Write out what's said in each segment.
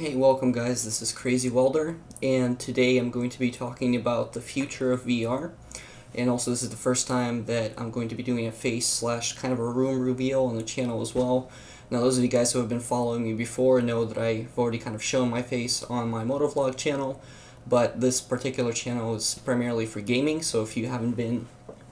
Hey, welcome guys, this is Crazy Welder, and today I'm going to be talking about the future of VR, and also this is the first time that I'm going to be doing a face slash kind of a room reveal on the channel as well. Now those of you guys who have been following me before know that I've already kind of shown my face on my motovlog channel, but this particular channel is primarily for gaming, so if you haven't been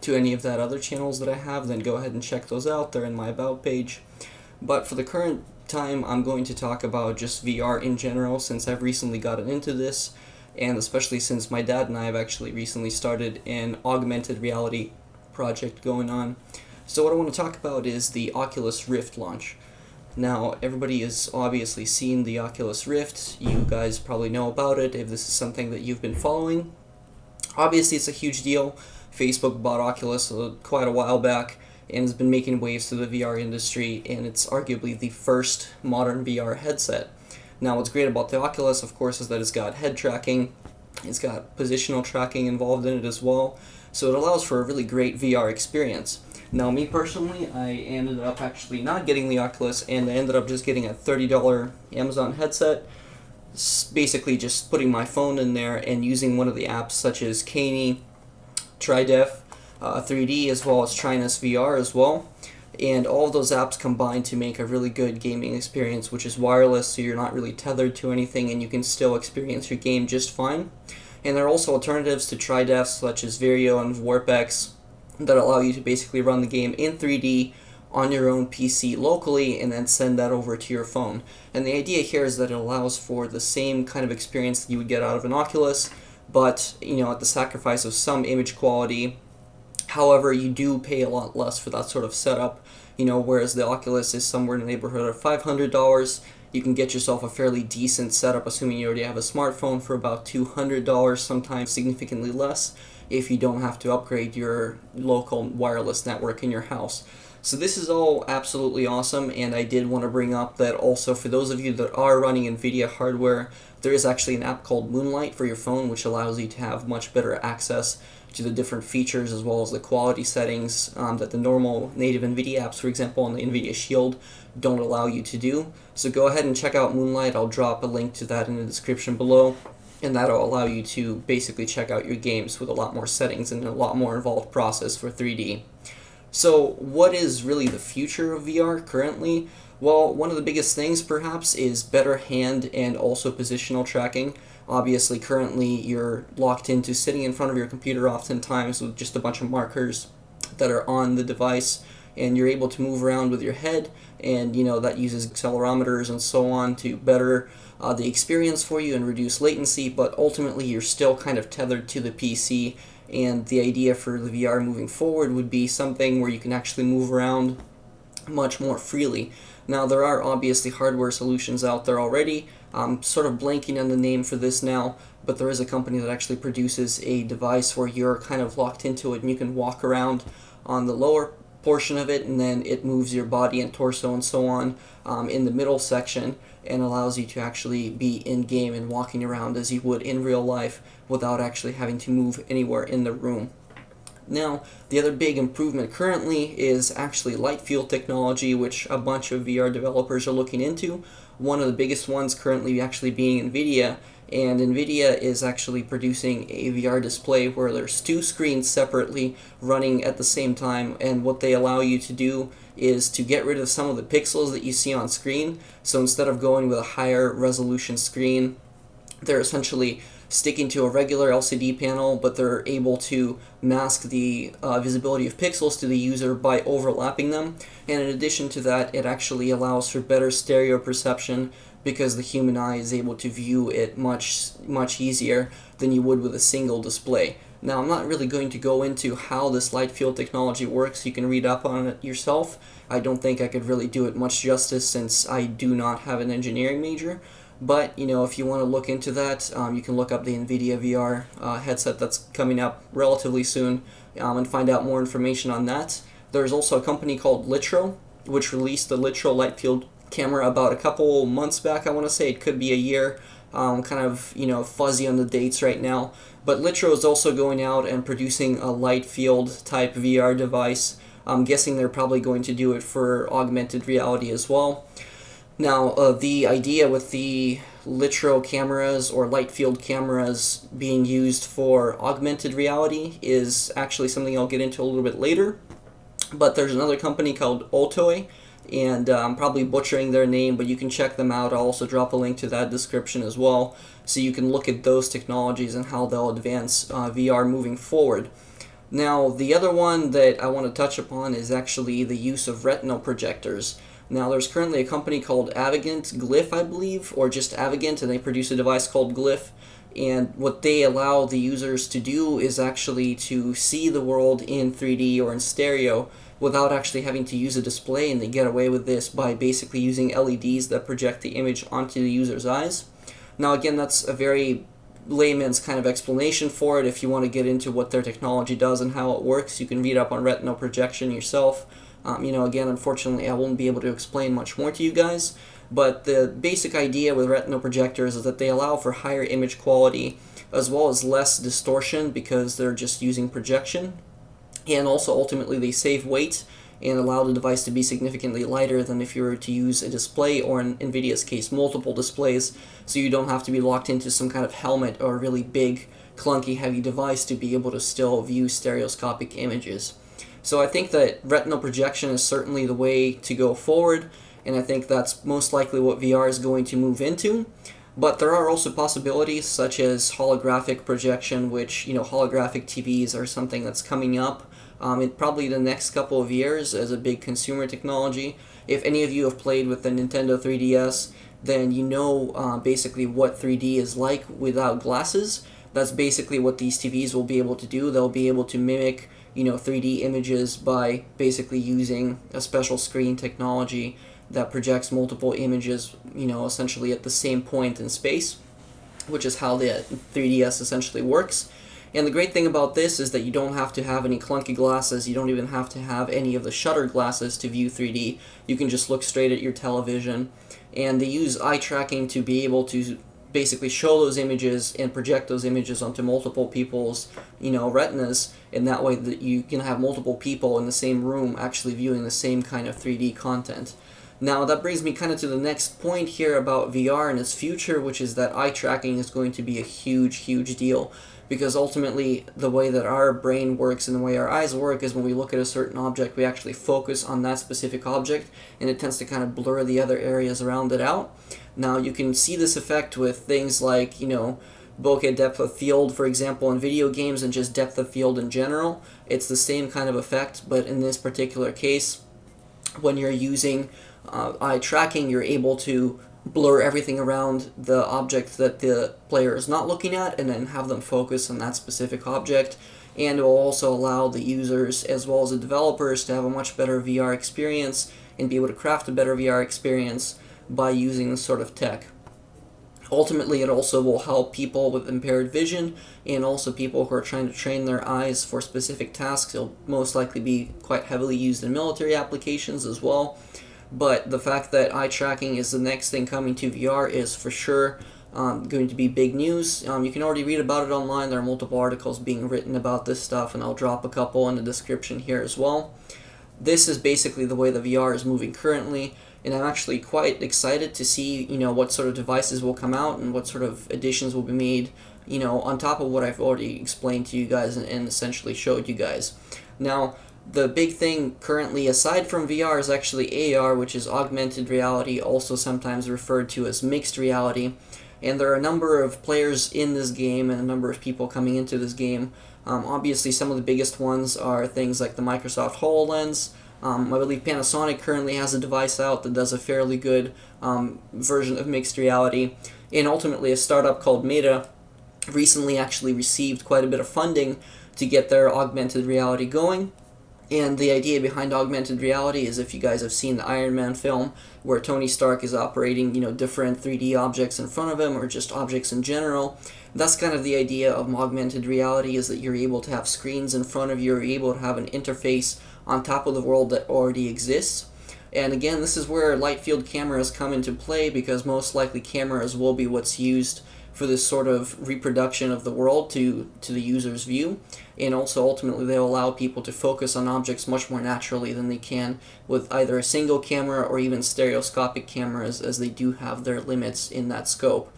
to any of that other channels that I have, then go ahead and check those out, they're in my about page. But for the current time, I'm going to talk about just VR in general, since I've recently gotten into this, and especially since my dad and I have actually recently started an augmented reality project going on. So what I want to talk about is the Oculus Rift launch. Now, everybody has obviously seen the Oculus Rift. You guys probably know about it if this is something that you've been following. Obviously, it's a huge deal. Facebook bought Oculus quite a while back and has been making waves to the VR industry, and it's arguably the first modern VR headset. Now, what's great about the Oculus, of course, is that it's got head tracking, it's got positional tracking involved in it as well, so it allows for a really great VR experience. Now, me personally, I ended up actually not getting the Oculus, and I ended up just getting a $30 Amazon headset, basically just putting my phone in there and using one of the apps such as Caney, TriDef, 3D, as well as Trinus VR as well, and all of those apps combine to make a really good gaming experience, which is wireless, so you're not really tethered to anything and you can still experience your game just fine. And there are also alternatives to TriDef such as Vireo and Warpex that allow you to basically run the game in 3D on your own PC locally and then send that over to your phone. And the idea here is that it allows for the same kind of experience that you would get out of an Oculus, but at the sacrifice of some image quality. However, you do pay a lot less for that sort of setup, whereas the Oculus is somewhere in the neighborhood of $500. You can get yourself a fairly decent setup, assuming you already have a smartphone, for about $200, sometimes significantly less, if you don't have to upgrade your local wireless network in your house. So this is all absolutely awesome, and I did want to bring up that also for those of you that are running Nvidia hardware, there is actually an app called Moonlight for your phone, which allows you to have much better access to the different features as well as the quality settings that the normal native Nvidia apps, for example, on the Nvidia Shield, don't allow you to do. So go ahead and check out Moonlight. I'll drop a link to that in the description below, and that'll allow you to basically check out your games with a lot more settings and a lot more involved process for 3D. So what is really the future of VR currently? Well, one of the biggest things perhaps is better hand and also positional tracking. Obviously, currently you're locked into sitting in front of your computer oftentimes with just a bunch of markers that are on the device, and you're able to move around with your head, and that uses accelerometers and so on to better the experience for you and reduce latency, but ultimately you're still kind of tethered to the PC, and the idea for the VR moving forward would be something where you can actually move around much more freely. Now, there are obviously hardware solutions out there already. I'm sort of blanking on the name for this now, but there is a company that actually produces a device where you're kind of locked into it and you can walk around on the lower portion of it, and then it moves your body and torso and so on in the middle section, and allows you to actually be in-game and walking around as you would in real life without actually having to move anywhere in the room. Now, the other big improvement currently is actually light field technology, which a bunch of VR developers are looking into. One of the biggest ones currently actually being Nvidia, and Nvidia is actually producing a VR display where there's two screens separately running at the same time, and what they allow you to do is to get rid of some of the pixels that you see on screen. So instead of going with a higher resolution screen, they're essentially sticking to a regular LCD panel, but they're able to mask the visibility of pixels to the user by overlapping them. And in addition to that, it actually allows for better stereo perception, because the human eye is able to view it much easier than you would with a single display. Now, I'm not really going to go into how this light field technology works. You can read up on it yourself. I don't think I could really do it much justice since I do not have an engineering major. But, if you want to look into that, you can look up the Nvidia VR headset that's coming up relatively soon and find out more information on that. There's also a company called Litro, which released the Litro light field camera about a couple months back, I want to say. It could be a year. Kind of, fuzzy on the dates right now. But Litro is also going out and producing a light field type VR device. I'm guessing they're probably going to do it for augmented reality as well. Now, the idea with the litro cameras or light field cameras being used for augmented reality is actually something I'll get into a little bit later. But there's another company called OTOY, and I'm probably butchering their name, but you can check them out. I'll also drop a link to that description as well, so you can look at those technologies and how they'll advance VR moving forward. Now, the other one that I want to touch upon is actually the use of retinal projectors. Now, there's currently a company called Glyph, I believe, or just Avigant, and they produce a device called Glyph. And what they allow the users to do is actually to see the world in 3D or in stereo without actually having to use a display, and they get away with this by basically using LEDs that project the image onto the user's eyes. Now, again, that's a very layman's kind of explanation for it. If you want to get into what their technology does and how it works, you can read up on retinal projection yourself. Again, unfortunately, I won't be able to explain much more to you guys, but the basic idea with retinal projectors is that they allow for higher image quality as well as less distortion because they're just using projection, and also ultimately they save weight and allow the device to be significantly lighter than if you were to use a display, or in Nvidia's case, multiple displays, so you don't have to be locked into some kind of helmet or a really big, clunky, heavy device to be able to still view stereoscopic images. So I think that retinal projection is certainly the way to go forward, and I think that's most likely what VR is going to move into. But there are also possibilities such as holographic projection, which, holographic TVs are something that's coming up in probably the next couple of years as a big consumer technology. If any of you have played with the Nintendo 3DS, then you know basically what 3D is like without glasses. That's basically what these TVs will be able to do. They'll be able to mimic 3D images by basically using a special screen technology that projects multiple images, essentially at the same point in space, which is how the 3DS essentially works. And the great thing about this is that you don't have to have any clunky glasses. You don't even have to have any of the shutter glasses to view 3D. You can just look straight at your television. And they use eye tracking to be able to basically show those images and project those images onto multiple people's, retinas, and that way that you can have multiple people in the same room actually viewing the same kind of 3D content. Now, that brings me kind of to the next point here about VR and its future, which is that eye tracking is going to be a huge, huge deal. Because ultimately, the way that our brain works and the way our eyes work is when we look at a certain object, we actually focus on that specific object, and it tends to kind of blur the other areas around it out. Now, you can see this effect with things like, bokeh depth of field, for example, in video games, and just depth of field in general. It's the same kind of effect, but in this particular case, when you're using eye tracking, you're able to blur everything around the object that the player is not looking at and then have them focus on that specific object. And it will also allow the users as well as the developers to have a much better VR experience and be able to craft a better VR experience by using this sort of tech. Ultimately, it also will help people with impaired vision and also people who are trying to train their eyes for specific tasks. It'll most likely be quite heavily used in military applications as well. But the fact that eye tracking is the next thing coming to VR is for sure going to be big news. You can already read about it online. There are multiple articles being written about this stuff, and I'll drop a couple in the description here as well. This is basically the way the VR is moving currently, and I'm actually quite excited to see, what sort of devices will come out and what sort of additions will be made, on top of what I've already explained to you guys and essentially showed you guys. Now, the big thing currently, aside from VR, is actually AR, which is augmented reality, also sometimes referred to as mixed reality. And there are a number of players in this game and a number of people coming into this game. Obviously, some of the biggest ones are things like the Microsoft HoloLens. I believe Panasonic currently has a device out that does a fairly good version of mixed reality. And ultimately, a startup called Meta recently actually received quite a bit of funding to get their augmented reality going. And the idea behind augmented reality is, if you guys have seen the Iron Man film, where Tony Stark is operating, different 3D objects in front of him, or just objects in general, that's kind of the idea of augmented reality, is that you're able to have screens in front of you, you're able to have an interface on top of the world that already exists. And again, this is where light field cameras come into play, because most likely cameras will be what's used for this sort of reproduction of the world to the user's view. And also ultimately they'll allow people to focus on objects much more naturally than they can with either a single camera or even stereoscopic cameras, as they do have their limits in that scope.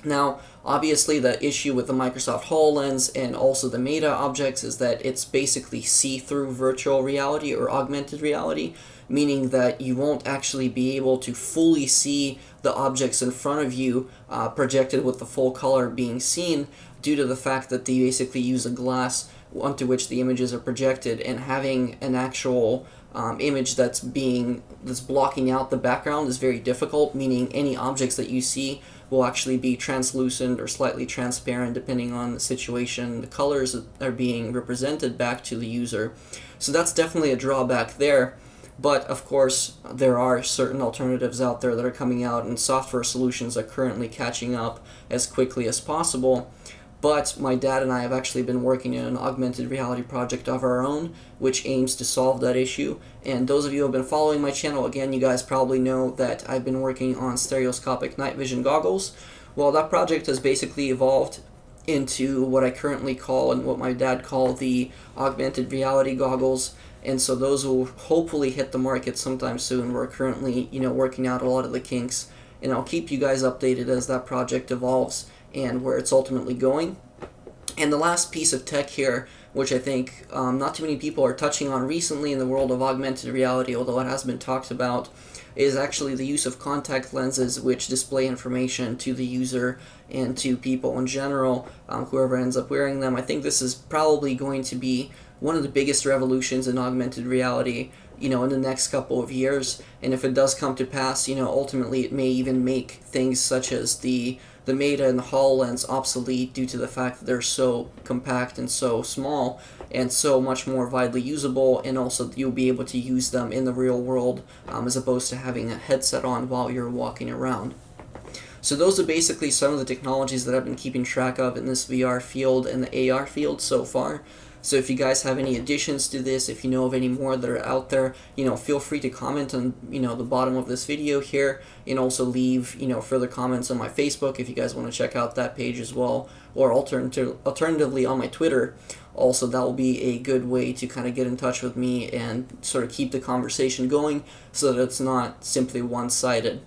Now, obviously the issue with the Microsoft HoloLens and also the Meta objects is that it's basically see-through virtual reality or augmented reality, meaning that you won't actually be able to fully see the objects in front of you projected with the full color being seen, due to the fact that they basically use a glass onto which the images are projected, and having an actual image that's blocking out the background is very difficult, meaning any objects that you see will actually be translucent or slightly transparent depending on the situation, the colors that are being represented back to the user. So that's definitely a drawback there. But of course, there are certain alternatives out there that are coming out, and software solutions are currently catching up as quickly as possible. But my dad and I have actually been working on an augmented reality project of our own, which aims to solve that issue. And those of you who have been following my channel, again, you guys probably know that I've been working on stereoscopic night vision goggles. Well, that project has basically evolved into what I currently call, and what my dad called, the augmented reality goggles. And so those will hopefully hit the market sometime soon. We're currently, working out a lot of the kinks, and I'll keep you guys updated as that project evolves and where it's ultimately going. And the last piece of tech here, which I think not too many people are touching on recently in the world of augmented reality, although it has been talked about, is actually the use of contact lenses, which display information to the user and to people in general, whoever ends up wearing them. I think this is probably going to be one of the biggest revolutions in augmented reality, in the next couple of years. And if it does come to pass, ultimately it may even make things such as the Meta and the HoloLens obsolete, due to the fact that they're so compact and so small and so much more widely usable, and also you'll be able to use them in the real world as opposed to having a headset on while you're walking around. So those are basically some of the technologies that I've been keeping track of in this VR field and the AR field so far. So if you guys have any additions to this, if you know of any more that are out there, feel free to comment on, the bottom of this video here, and also leave, further comments on my Facebook if you guys want to check out that page as well, or alternatively on my Twitter. Also, that will be a good way to kind of get in touch with me and sort of keep the conversation going so that it's not simply one-sided.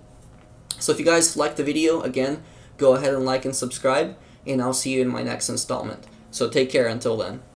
So if you guys like the video, again, go ahead and like and subscribe, and I'll see you in my next installment. So take care until then.